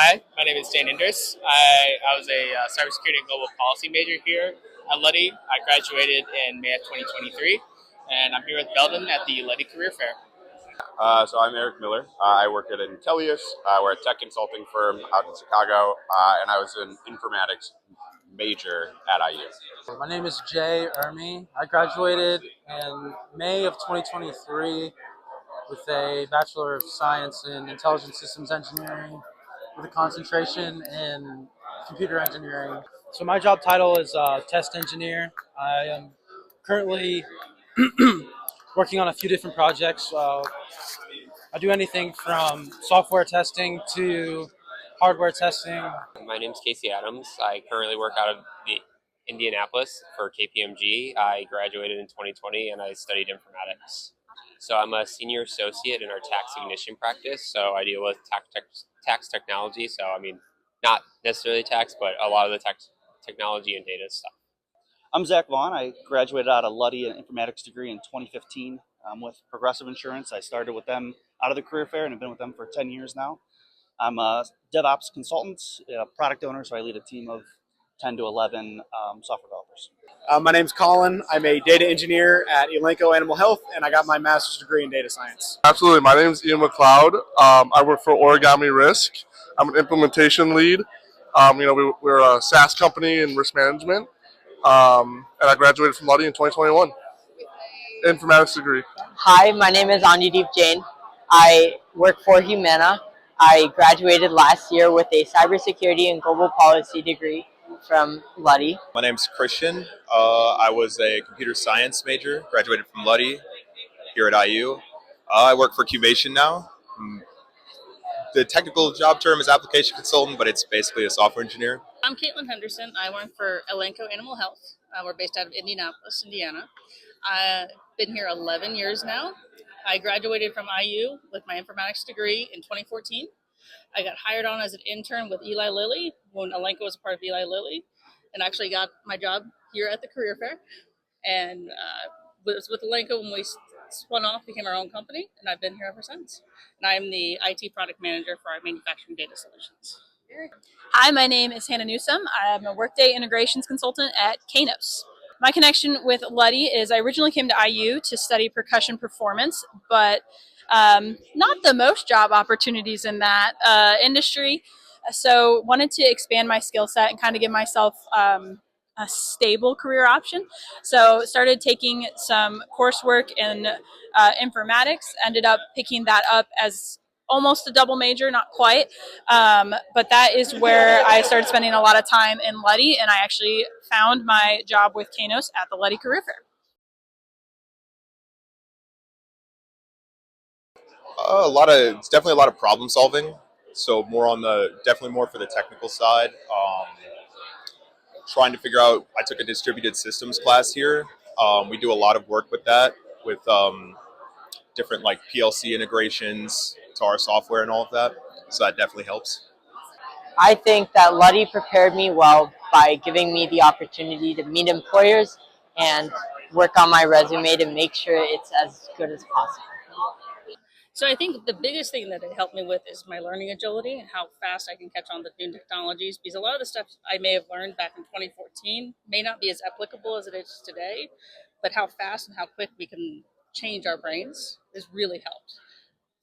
Hi, my name is Dan Indris. I was a cybersecurity and global policy major here at Luddy. I graduated in May of 2023, and I'm here with Belden at the Luddy Career Fair. So I'm Eric Miller. I work at Intellius. We're a tech consulting firm out in Chicago, and I was an informatics major at IU. My name is Jay Ermi. I graduated in May of 2023 with a Bachelor of Science in Intelligent Systems Engineering with a concentration in computer engineering. So my job title is test engineer. I am currently working on a few different projects. I do anything from software testing to hardware testing. My name's Casey Adams. I currently work out of the Indianapolis for KPMG. I graduated in 2020 and I studied informatics. So I'm a senior associate in our tax ignition practice. So I deal with tax technology. So I mean, not necessarily tax, but a lot of the tax technology and data stuff. I'm Zach Vaughn. I graduated out of Luddy, an informatics degree in 2015 with Progressive Insurance. I started with them out of the career fair and have been with them for 10 years now. I'm a DevOps consultant, a product owner, so I lead a team of 10 to 11 software developers. My name's Colin. I'm a data engineer at Elanco Animal Health, and I got my master's degree in data science. Absolutely. My name is Ian McLeod. I work for Origami Risk. I'm an implementation lead. We're a SaaS company in risk management, and I graduated from Luddy in 2021. Informatics degree. Hi, my name is Anjudeep Jain. I work for Humana. I graduated last year with a cybersecurity and global policy degree from Luddy. My name's Christian. I was a computer science major, graduated from Luddy here at IU. I work for Cubation now. The technical job term is application consultant, but it's basically a software engineer. I'm Caitlin Henderson. I work for Elanco Animal Health. We're based out of Indianapolis, Indiana. I've been here 11 years now. I graduated from IU with my informatics degree in 2014. I got hired on as an intern with Eli Lilly when Elanco was a part of Eli Lilly, and actually got my job here at the career fair. And was with Elanco when we spun off, became our own company, and I've been here ever since. And I'm the IT product manager for our manufacturing data solutions. Hi, my name is Hannah Newsom. I'm a Workday integrations consultant at Kainos. My connection with Luddy is I originally came to IU to study percussion performance, but not the most job opportunities in that industry. So wanted to expand my skill set and kind of give myself a stable career option. So started taking some coursework in informatics, ended up picking that up as almost a double major, not quite. But that is where I started spending a lot of time in Luddy, and I actually found my job with Kainos at the Luddy Career Fair. It's definitely a lot of problem solving. So definitely more for the technical side. Trying to figure out, I took a distributed systems class here. We do a lot of work with that, with different like PLC integrations to our software and all of that. So that definitely helps. I think that Luddy prepared me well by giving me the opportunity to meet employers and work on my resume to make sure it's as good as possible. So I think the biggest thing that it helped me with is my learning agility and how fast I can catch on to new technologies, because a lot of the stuff I may have learned back in 2014 may not be as applicable as it is today, but how fast and how quick we can change our brains has really helped.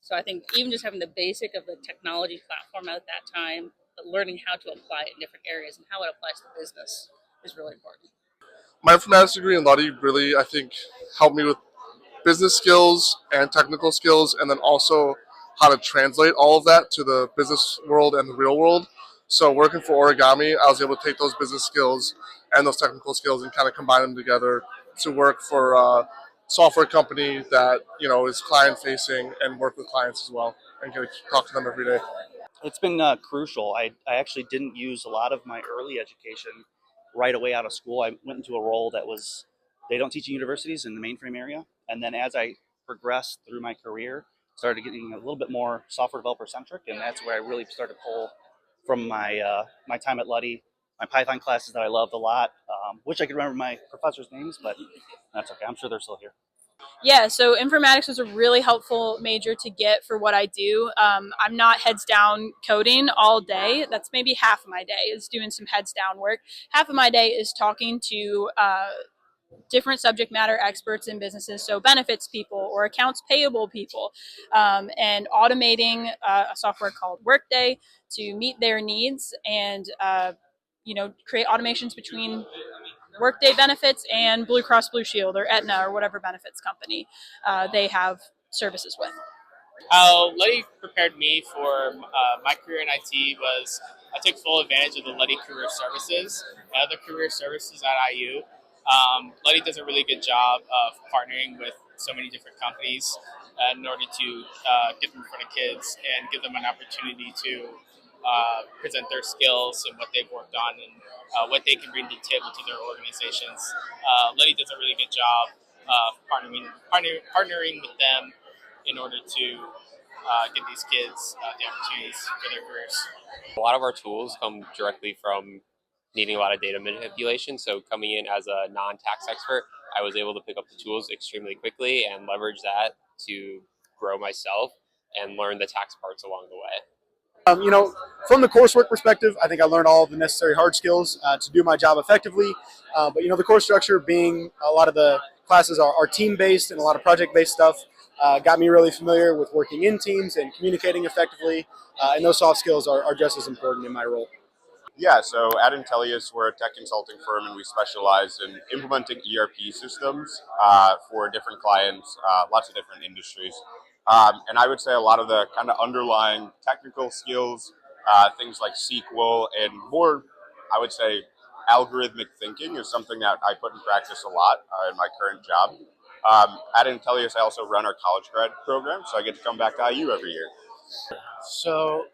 So I think even just having the basic of the technology platform at that time, but learning how to apply it in different areas and how it applies to business is really important. My informatics degree in Luddy really, I think, helped me with business skills and technical skills, and then also how to translate all of that to the business world and the real world. So working for Origami, I was able to take those business skills and those technical skills and kind of combine them together to work for a software company that is client facing and work with clients as well and get to talk to them every day. It's been crucial. I actually didn't use a lot of my early education right away out of school. I went into a role that was, they don't teach in universities in the mainframe area. And then as I progressed through my career, started getting a little bit more software developer centric, and that's where I really started to pull from my my time at Luddy, my Python classes that I loved a lot. Wish I could remember my professors' names, but that's okay. I'm sure they're still here. Yeah, so informatics was a really helpful major to get for what I do. I'm not heads down coding all day. That's maybe half of my day is doing some heads down work. Half of my day is talking to different subject matter experts in businesses, so benefits people or accounts payable people, and automating a software called Workday to meet their needs and create automations between Workday benefits and Blue Cross Blue Shield or Aetna or whatever benefits company they have services with. How Luddy prepared me for my career in IT was I took full advantage of the Luddy Career Services and other career services at IU. Luddy does a really good job of partnering with so many different companies in order to get them in front of kids and give them an opportunity to present their skills and what they've worked on and what they can bring to the table to their organizations. Luddy does a really good job of partnering with them in order to give these kids the opportunities for their careers. A lot of our tools come directly from needing a lot of data manipulation. So coming in as a non-tax expert, I was able to pick up the tools extremely quickly and leverage that to grow myself and learn the tax parts along the way. From the coursework perspective, I think I learned all of the necessary hard skills to do my job effectively. But the course structure being a lot of the classes are team-based and a lot of project-based stuff got me really familiar with working in teams and communicating effectively. And those soft skills are just as important in my role. Yeah, so at Intellius, we're a tech consulting firm, and we specialize in implementing ERP systems for different clients, lots of different industries. And I would say a lot of the kind of underlying technical skills, things like SQL and more, I would say, algorithmic thinking is something that I put in practice a lot in my current job. At Intellius, I also run our college grad program, so I get to come back to IU every year. So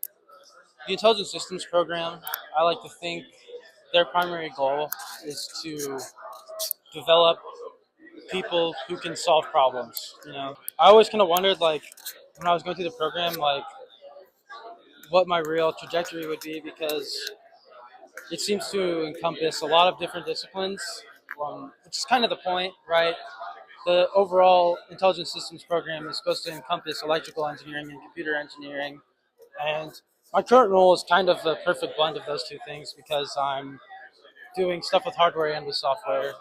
the Intelligent Systems program, I like to think their primary goal is to develop people who can solve problems. I always kind of wondered, like, when I was going through the program, like, what my real trajectory would be, because it seems to encompass a lot of different disciplines, which is kind of the point, right? The overall Intelligent Systems program is supposed to encompass electrical engineering and computer engineering, and my current role is kind of the perfect blend of those two things because I'm doing stuff with hardware and with software.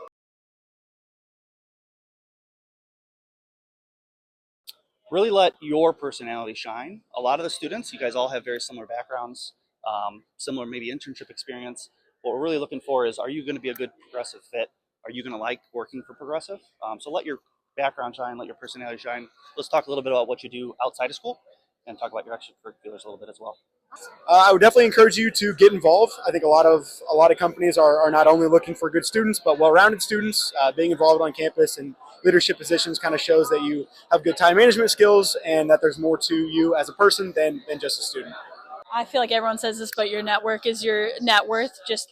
Really let your personality shine. A lot of the students, you guys all have very similar backgrounds, similar maybe internship experience. What we're really looking for is, are you going to be a good Progressive fit? Are you going to like working for Progressive? So let your background shine, let your personality shine. Let's talk a little bit about what you do outside of school and talk about your extracurriculars a little bit as well. I would definitely encourage you to get involved. I think a lot of companies are not only looking for good students, but well-rounded students. Being involved on campus and leadership positions kind of shows that you have good time management skills and that there's more to you as a person than just a student. I feel like everyone says this, but your network is your net worth. Just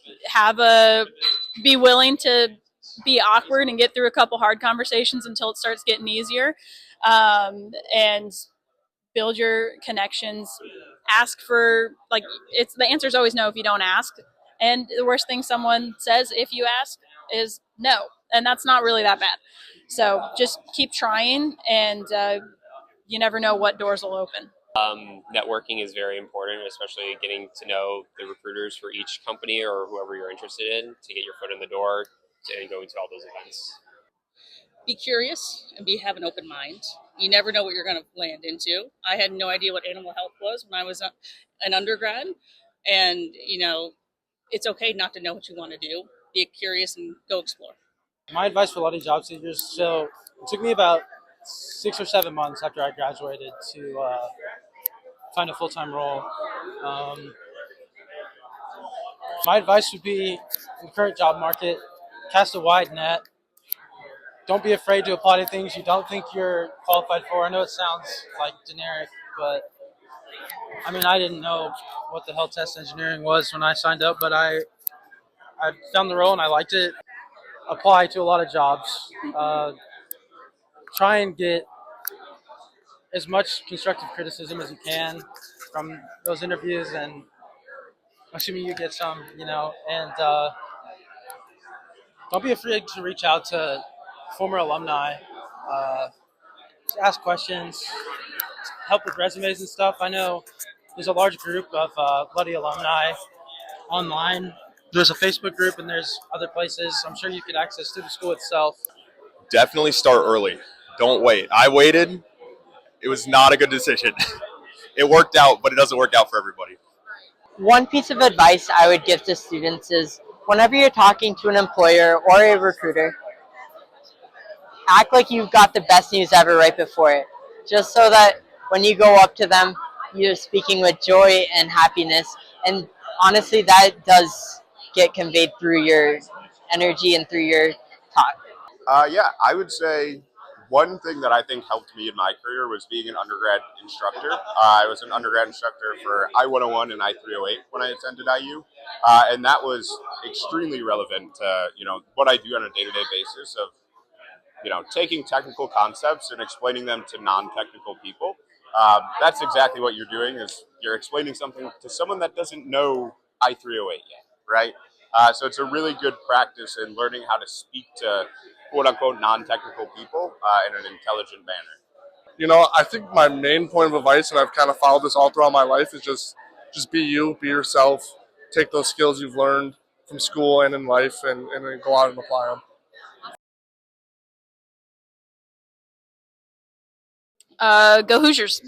be willing to be awkward and get through a couple hard conversations until it starts getting easier, and build your connections. Ask for, like, it's the answer is always no if you don't ask, and the worst thing someone says if you ask is no, and that's not really that bad. So just keep trying, and you never know what doors will open. Networking is very important, especially getting to know the recruiters for each company or whoever you're interested in to get your foot in the door and going to all those events. Be curious and have an open mind. You never know what you're going to land into. I had no idea what animal health was when I was an undergrad, and it's okay not to know what you want to do. Be curious and go explore. My advice for a lot of job seekers, so it took me about 6 or 7 months after I graduated to find a full-time role. My advice would be, in the current job market, cast a wide net. Don't be afraid to apply to things you don't think you're qualified for. I know it sounds like generic, but I mean, I didn't know what the hell test engineering was when I signed up, but I found the role and I liked it. Apply to a lot of jobs. Try and get as much constructive criticism as you can from those interviews, and assuming you get some, and don't be afraid to reach out to former alumni. just ask questions, help with resumes and stuff. I know there's a large group of Luddy alumni online. There's a Facebook group and there's other places. I'm sure you could access to the school itself. Definitely start early. Don't wait. I waited. It was not a good decision. It worked out, but it doesn't work out for everybody. One piece of advice I would give to students is whenever you're talking to an employer or a recruiter, act like you've got the best news ever right before it, just so that when you go up to them, you're speaking with joy and happiness. And honestly, that does get conveyed through your energy and through your talk. Yeah, I would say one thing that I think helped me in my career was being an undergrad instructor. I was an undergrad instructor for I-101 and I-308 when I attended IU, and that was extremely relevant to what I do on a day-to-day basis of taking technical concepts and explaining them to non-technical people. That's exactly what you're doing is you're explaining something to someone that doesn't know I-308 yet, right? So it's a really good practice in learning how to speak to quote unquote non-technical people in an intelligent manner. I think my main point of advice, and I've kind of followed this all throughout my life, is just be you, be yourself, take those skills you've learned from school and in life, and then go out and apply them. Go Hoosiers.